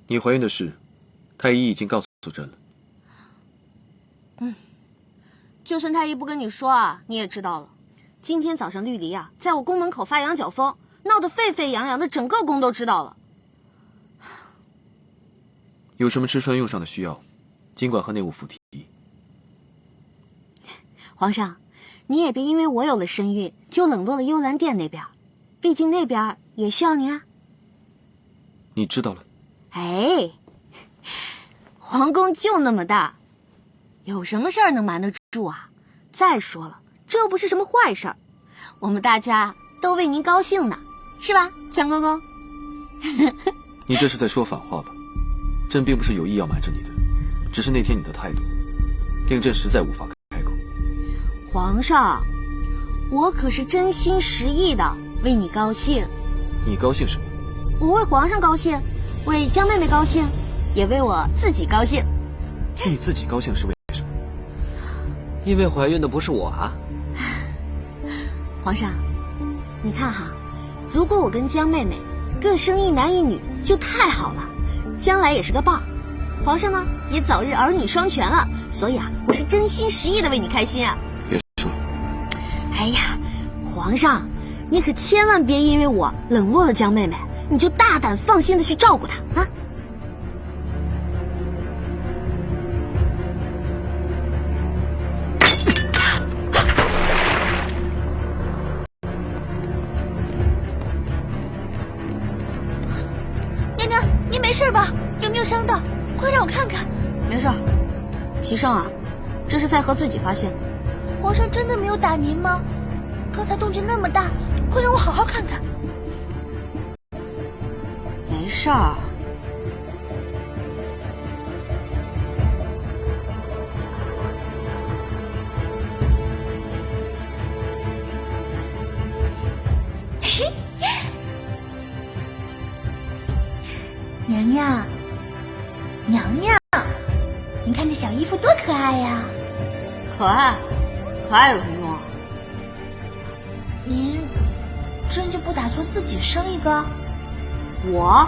你怀孕的事，太医已经告诉朕了。就算太医不跟你说啊，你也知道了。今天早上绿篱啊，在我宫门口发羊角风，闹得沸沸扬扬的，整个宫都知道了。有什么吃穿用上的需要，尽管和内务府提。皇上，你也别因为我有了身孕，就冷落了幽兰殿那边，毕竟那边也需要您啊。你知道了。哎，皇宫就那么大，有什么事儿能瞒得住啊？再说了，这又不是什么坏事儿，我们大家都为您高兴呢，是吧，强公公？你这是在说反话吧？朕并不是有意要瞒着你的，只是那天你的态度，令朕实在无法开口。皇上，我可是真心实意的为你高兴。你高兴什么？我为皇上高兴，为江妹妹高兴，也为我自己高兴。你自己高兴是为什么？因为怀孕的不是我啊。皇上，你看哈，如果我跟江妹妹各生一男一女，就太好了，将来也是个伴儿。皇上呢，也早日儿女双全了，所以啊，我是真心实意的为你开心啊。别说了。哎呀，皇上，你可千万别因为我冷落了江妹妹，你就大胆放心的去照顾她啊。娘娘，您没事吧？有没有伤到？快让我看看。没事。齐胜啊，这是在和自己发现。皇上真的没有打您吗？刚才动静那么大，快让我好好看看。没事儿。娘娘，娘娘，您看这小衣服多可爱呀！可爱，可爱有什么用啊？您真就不打算自己生一个？我？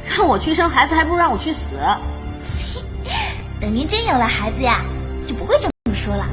让我去生孩子，还不如让我去死。等您真有了孩子呀，就不会这么说了。